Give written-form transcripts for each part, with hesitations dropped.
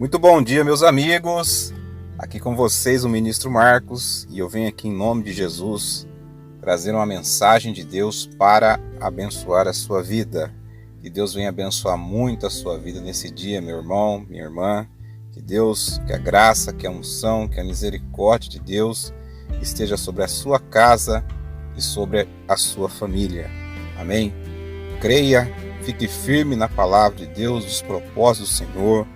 Muito bom dia, meus amigos. Aqui com vocês o ministro Marcos e eu venho aqui em nome de Jesus trazer uma mensagem de Deus para abençoar a sua vida. Que Deus venha abençoar muito a sua vida nesse dia, meu irmão, minha irmã. Que Deus, que a graça, que a unção, que a misericórdia de Deus esteja sobre a sua casa e sobre a sua família. Amém? Creia, fique firme na palavra de Deus, nos propósitos do Senhor.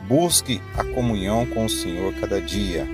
Busque a comunhão com o Senhor cada dia.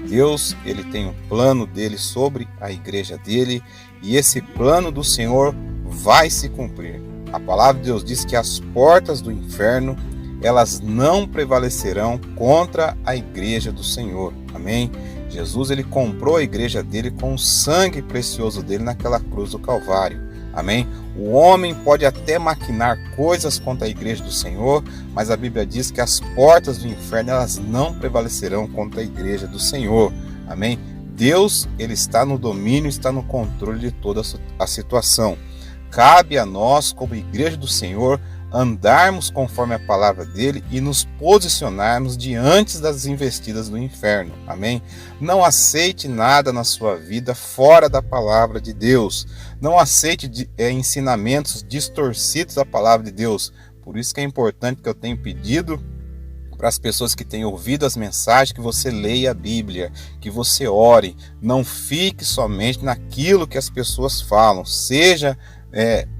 Deus, Ele tem um plano dele sobre a igreja dele e esse plano do Senhor vai se cumprir. A palavra de Deus diz que as portas do inferno, elas não prevalecerão contra a igreja do Senhor. Amém? Jesus, Ele comprou a igreja dele com o sangue precioso dele naquela cruz do Calvário. Amém? O homem pode até maquinar coisas contra a igreja do Senhor, mas a Bíblia diz que as portas do inferno elas não prevalecerão contra a igreja do Senhor. Amém? Deus, Ele está no domínio, está no controle de toda a situação. Cabe a nós, como igreja do Senhor, andarmos conforme a palavra dele e nos posicionarmos diante das investidas do inferno. Amém? Não aceite nada na sua vida fora da palavra de Deus. Não aceite ensinamentos distorcidos da palavra de Deus. Por isso que é importante que eu tenho pedido para as pessoas que têm ouvido as mensagens, que você leia a Bíblia, que você ore. Não fique somente naquilo que as pessoas falam. Seja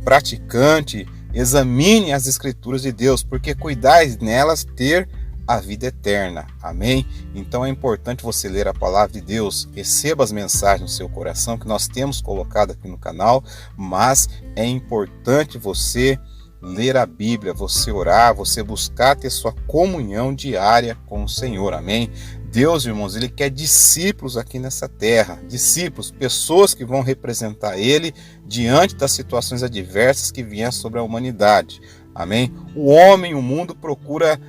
praticante. Examine as escrituras de Deus, porque cuidais nelas ter a vida eterna. Amém? Então é importante você ler a palavra de Deus, receba as mensagens no seu coração que nós temos colocado aqui no canal, mas é importante você ler a Bíblia, você orar, você buscar ter sua comunhão diária com o Senhor. Amém? Deus, irmãos, Ele quer discípulos aqui nessa terra, discípulos, pessoas que vão representar Ele diante das situações adversas que vêm sobre a humanidade. Amém? O homem, o mundo procura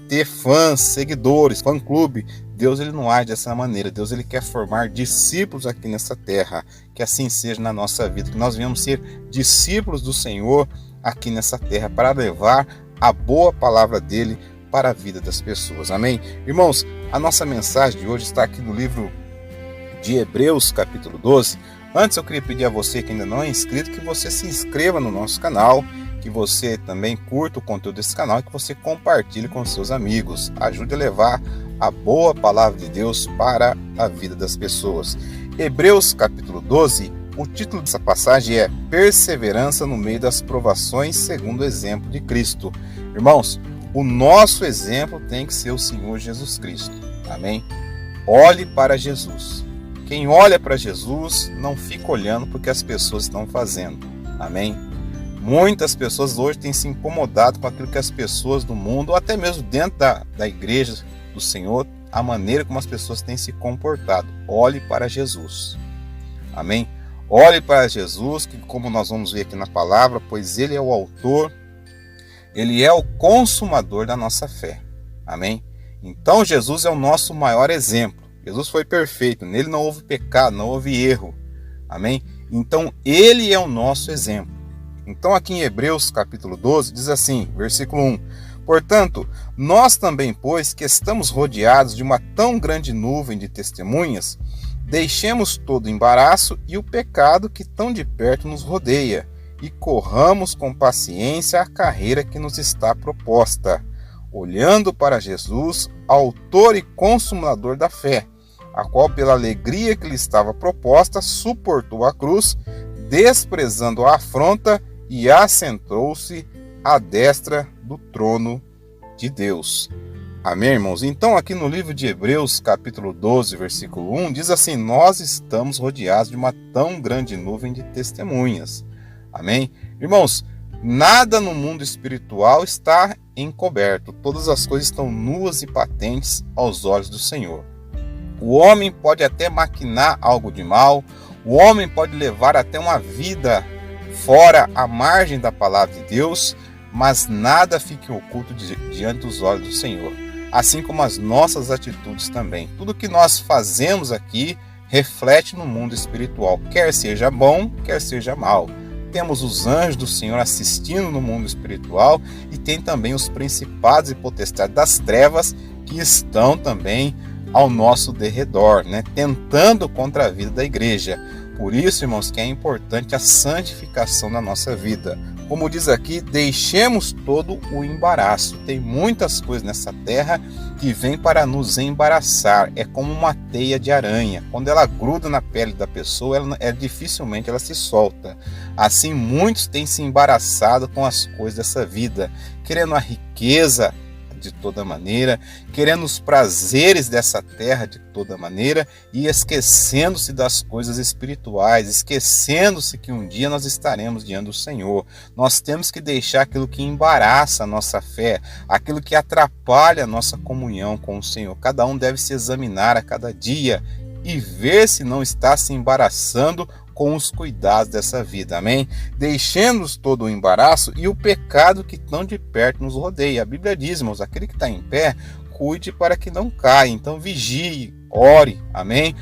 ter fãs, seguidores, fã-clube. Deus, Ele não age dessa maneira. Deus, Ele quer formar discípulos aqui nessa terra. Que assim seja na nossa vida, que nós venhamos ser discípulos do Senhor aqui nessa terra para levar a boa palavra dEle para a vida das pessoas. Amém? Irmãos, a nossa mensagem de hoje está aqui no livro de Hebreus, capítulo 12. Antes eu queria pedir a você que ainda não é inscrito, que você se inscreva no nosso canal, que você também curta o conteúdo desse canal e que você compartilhe com seus amigos. Ajude a levar a boa palavra de Deus para a vida das pessoas. Hebreus, capítulo 12, o título dessa passagem é Perseverança no meio das provações segundo o exemplo de Cristo. Irmãos, o nosso exemplo tem que ser o Senhor Jesus Cristo. Amém? Olhe para Jesus. Quem olha para Jesus não fica olhando porque as pessoas estão fazendo. Amém? Muitas pessoas hoje têm se incomodado com aquilo que as pessoas do mundo, ou até mesmo dentro da igreja do Senhor, a maneira como as pessoas têm se comportado. Olhe para Jesus. Amém? Olhe para Jesus, que como nós vamos ver aqui na palavra, pois Ele é o autor, Ele é o consumador da nossa fé. Amém? Então Jesus é o nosso maior exemplo. Jesus foi perfeito, nele não houve pecado, não houve erro. Amém? Então Ele é o nosso exemplo. Então aqui em Hebreus capítulo 12 diz assim, versículo 1. Portanto, nós também, pois que estamos rodeados de uma tão grande nuvem de testemunhas, deixemos todo o embaraço e o pecado que tão de perto nos rodeia, e corramos com paciência a carreira que nos está proposta, olhando para Jesus, autor e consumador da fé, a qual pela alegria que lhe estava proposta, suportou a cruz, desprezando a afronta e assentou-se à destra do trono de Deus. Amém, irmãos? Então aqui no livro de Hebreus, capítulo 12, versículo 1, diz assim, nós estamos rodeados de uma tão grande nuvem de testemunhas. Amém? Irmãos, nada no mundo espiritual está encoberto. Todas as coisas estão nuas e patentes aos olhos do Senhor. O homem pode até maquinar algo de mal. O homem pode levar até uma vida fora a margem da palavra de Deus, mas nada fique oculto diante dos olhos do Senhor. Assim como as nossas atitudes também. Tudo que nós fazemos aqui reflete no mundo espiritual, quer seja bom, quer seja mal. Temos os anjos do Senhor assistindo no mundo espiritual e tem também os principados e potestades das trevas que estão também ao nosso derredor, né? Tentando contra a vida da igreja. Por isso, irmãos, que é importante a santificação na nossa vida. Como diz aqui, deixemos todo o embaraço. Tem muitas coisas nessa terra que vêm para nos embaraçar. É como uma teia de aranha. Quando ela gruda na pele da pessoa, dificilmente ela se solta. Assim, muitos têm se embaraçado com as coisas dessa vida, querendo a riqueza de toda maneira, querendo os prazeres dessa terra de toda maneira e esquecendo-se das coisas espirituais, esquecendo-se que um dia nós estaremos diante do Senhor. Nós temos que deixar aquilo que embaraça a nossa fé, aquilo que atrapalha a nossa comunhão com o Senhor. Cada um deve se examinar a cada dia e ver se não está se embaraçando com os cuidados dessa vida, amém? Deixemos todo o embaraço e o pecado que tão de perto nos rodeia. A Bíblia diz, irmãos, aquele que está em pé, cuide para que não caia. Então vigie, ore, amém?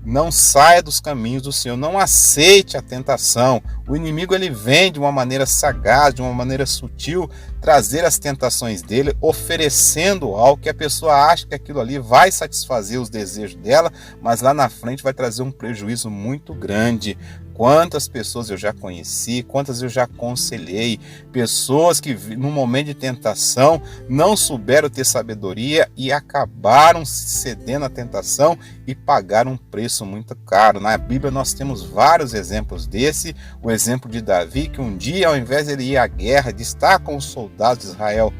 Não saia dos caminhos do Senhor, não aceite a tentação. O inimigo ele vem de uma maneira sagaz, de uma maneira sutil, trazer as tentações dele, oferecendo algo que a pessoa acha que aquilo ali vai satisfazer os desejos dela, mas lá na frente vai trazer um prejuízo muito grande. Quantas pessoas eu já conheci, quantas eu já aconselhei, pessoas que no momento de tentação não souberam ter sabedoria e acabaram cedendo à tentação e pagaram um preço muito caro. Na Bíblia nós temos vários exemplos desse, o exemplo de Davi, que um dia ao invés de ele ir à guerra, de estar com os soldados de Israel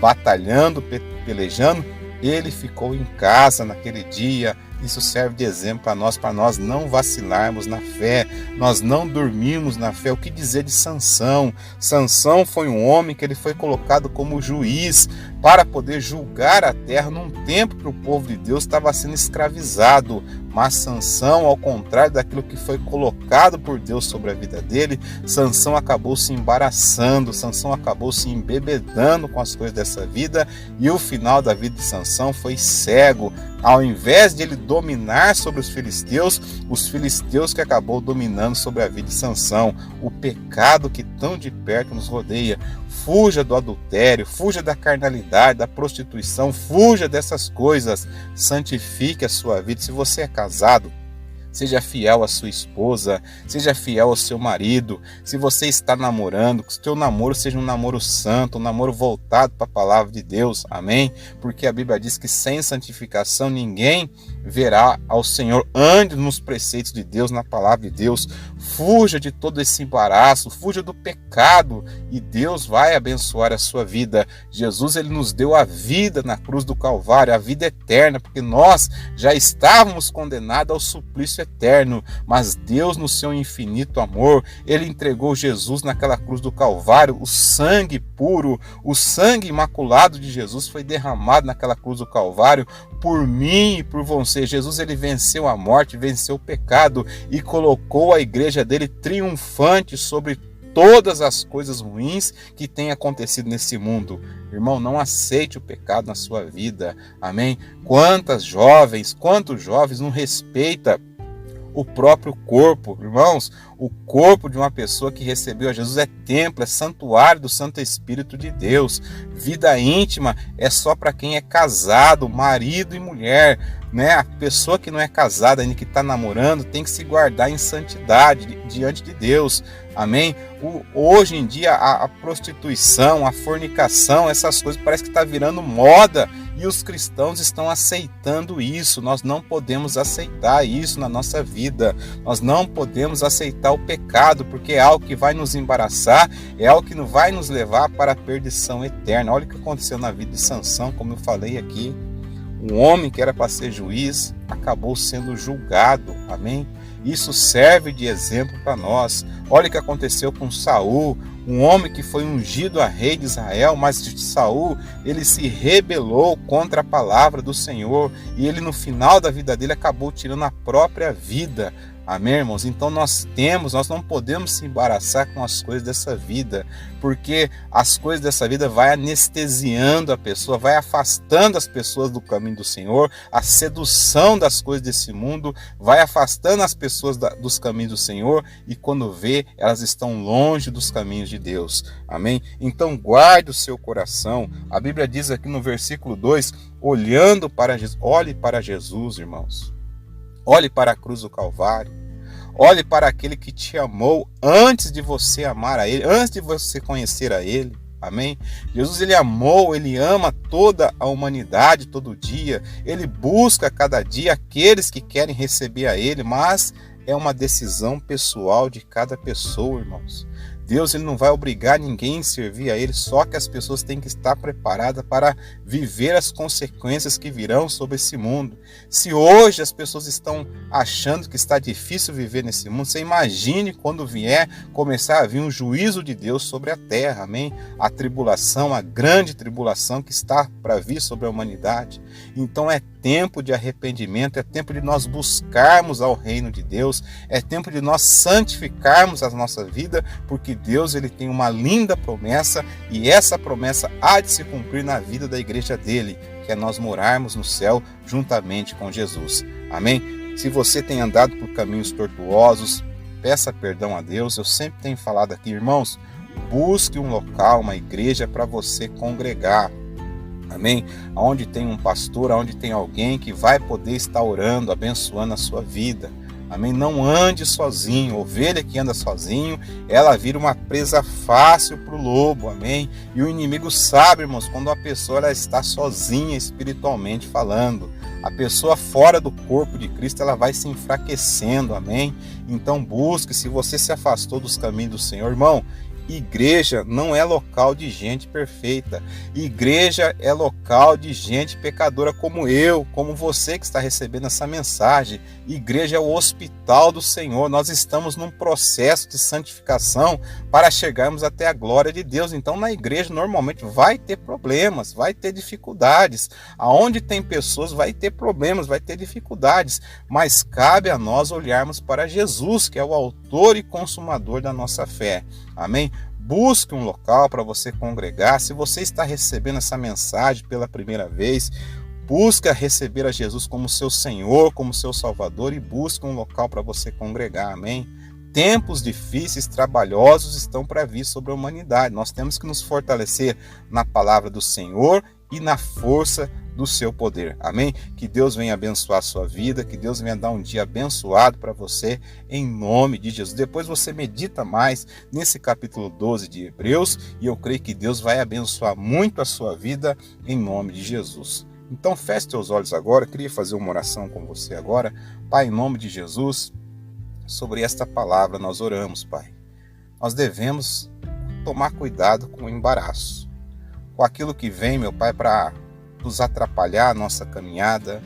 batalhando, pelejando, ele ficou em casa naquele dia. Isso serve de exemplo para nós não vacilarmos na fé, nós não dormirmos na fé. O que dizer de Sansão? Sansão foi um homem que ele foi colocado como juiz para poder julgar a terra num tempo que o povo de Deus estava sendo escravizado. Mas Sansão, ao contrário daquilo que foi colocado por Deus sobre a vida dele, Sansão acabou se embaraçando, Sansão acabou se embebedando com as coisas dessa vida, e o final da vida de Sansão foi cego. Ao invés de ele dominar sobre os filisteus que acabou dominando sobre a vida de Sansão. O pecado que tão de perto nos rodeia. Fuja do adultério, fuja da carnalidade, da prostituição, fuja dessas coisas. Santifique a sua vida. Se você é casado, seja fiel à sua esposa, seja fiel ao seu marido. Se você está namorando, que o seu namoro seja um namoro santo, um namoro voltado para a palavra de Deus, amém? Porque a Bíblia diz que sem santificação ninguém verá ao Senhor. Ande nos preceitos de Deus, na palavra de Deus. Fuja de todo esse embaraço, fuja do pecado e Deus vai abençoar a sua vida. Jesus ele nos deu a vida na cruz do Calvário, a vida eterna, porque nós já estávamos condenados ao suplício eterno, mas Deus no seu infinito amor, ele entregou Jesus naquela cruz do Calvário. O sangue puro, o sangue imaculado de Jesus foi derramado naquela cruz do Calvário por mim e por você. Jesus ele venceu a morte, venceu o pecado e colocou a igreja dele triunfante sobre todas as coisas ruins que têm acontecido nesse mundo. Irmão, não aceite o pecado na sua vida, amém? Quantos jovens não respeitam o próprio corpo, irmãos? O corpo de uma pessoa que recebeu a Jesus é templo, é santuário do Santo Espírito de Deus. Vida íntima é só para quem é casado, marido e mulher, né? A pessoa que não é casada ainda, que está namorando, tem que se guardar em santidade diante de Deus, amém? Hoje em dia a prostituição, a fornicação, essas coisas parece que está virando moda e os cristãos estão aceitando isso. Nós não podemos aceitar isso na nossa vida, nós não podemos aceitar o pecado, porque é algo que vai nos embaraçar, é algo que não vai nos levar para a perdição eterna. Olha o que aconteceu na vida de Sansão, como eu falei aqui. Um homem que era para ser juiz acabou sendo julgado, amém? Isso serve de exemplo para nós. Olha o que aconteceu com Saul, um homem que foi ungido a rei de Israel, mas Saul, ele se rebelou contra a palavra do Senhor e ele no final da vida dele acabou tirando a própria vida. Amém, irmãos? Então nós não podemos se embaraçar com as coisas dessa vida, porque as coisas dessa vida vai anestesiando a pessoa, vai afastando as pessoas do caminho do Senhor. A sedução das coisas desse mundo vai afastando as pessoas dos caminhos do Senhor, e quando vê, elas estão longe dos caminhos de Deus. Amém? Então guarde o seu coração. A Bíblia diz aqui no versículo 2, olhando para Jesus, olhe para Jesus, irmãos. Olhe para a cruz do Calvário. Olhe para aquele que te amou antes de você amar a Ele, antes de você conhecer a Ele. Amém? Jesus, Ele amou, Ele ama toda a humanidade todo dia. Ele busca cada dia aqueles que querem receber a Ele, mas é uma decisão pessoal de cada pessoa, irmãos. Deus, Ele não vai obrigar ninguém a servir a Ele, só que as pessoas têm que estar preparadas para viver as consequências que virão sobre esse mundo. Se hoje as pessoas estão achando que está difícil viver nesse mundo, você imagine quando começar a vir um juízo de Deus sobre a terra, amém? A tribulação, a grande tribulação que está para vir sobre a humanidade. Então é tempo de arrependimento, é tempo de nós buscarmos ao reino de Deus, é tempo de nós santificarmos a nossa vida, porque Deus, Ele tem uma linda promessa, e essa promessa há de se cumprir na vida da igreja dele, que é nós morarmos no céu juntamente com Jesus. Amém? Se você tem andado por caminhos tortuosos, peça perdão a Deus. Eu sempre tenho falado aqui, irmãos, busque um local, uma igreja para você congregar. Amém? Onde tem um pastor, onde tem alguém que vai poder estar orando, abençoando a sua vida. Amém? Não ande sozinho. Ovelha que anda sozinho, ela vira uma presa fácil para o lobo. Amém? E o inimigo sabe, irmãos, quando a pessoa ela está sozinha espiritualmente falando. A pessoa fora do corpo de Cristo, ela vai se enfraquecendo. Amém? Então busque, se você se afastou dos caminhos do Senhor, irmão, igreja não é local de gente perfeita. Igreja é local de gente pecadora como eu, como você que está recebendo essa mensagem. Igreja é o hospital do Senhor. Nós estamos num processo de santificação para chegarmos até a glória de Deus. Então na igreja normalmente vai ter problemas, vai ter dificuldades. Aonde tem pessoas vai ter problemas, vai ter dificuldades. Mas cabe a nós olharmos para Jesus, que é o autor e consumador da nossa fé. Amém? Busque um local para você congregar. Se você está recebendo essa mensagem pela primeira vez, busque receber a Jesus como seu Senhor, como seu Salvador, e busque um local para você congregar. Amém? Tempos difíceis, trabalhosos estão para vir sobre a humanidade. Nós temos que nos fortalecer na palavra do Senhor e na força do seu poder. Amém? Que Deus venha abençoar a sua vida, que Deus venha dar um dia abençoado para você, em nome de Jesus. Depois você medita mais nesse capítulo 12 de Hebreus, e eu creio que Deus vai abençoar muito a sua vida, em nome de Jesus. Então feche seus olhos agora. Eu queria fazer uma oração com você agora. Pai, em nome de Jesus, sobre esta palavra nós oramos, Pai. Nós devemos tomar cuidado com o embaraço, com aquilo que vem, meu Pai, para nos atrapalhar a nossa caminhada,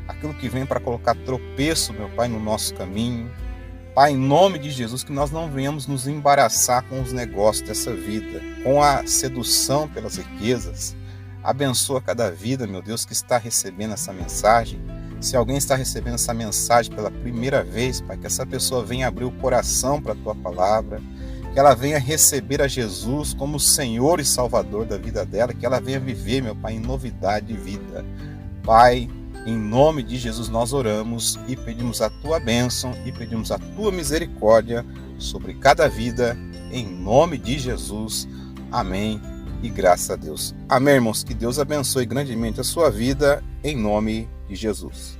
aquilo que vem para colocar tropeço, meu Pai, no nosso caminho. Pai, em nome de Jesus, que nós não venhamos nos embaraçar com os negócios dessa vida, com a sedução pelas riquezas. Abençoa cada vida, meu Deus, que está recebendo essa mensagem. Se alguém está recebendo essa mensagem pela primeira vez, Pai, que essa pessoa venha abrir o coração para a Tua palavra, que ela venha receber a Jesus como Senhor e Salvador da vida dela, que ela venha viver, meu Pai, em novidade de vida. Pai, em nome de Jesus nós oramos e pedimos a Tua bênção e pedimos a Tua misericórdia sobre cada vida, em nome de Jesus. Amém e graças a Deus. Amém, irmãos, que Deus abençoe grandemente a sua vida, em nome de Jesus.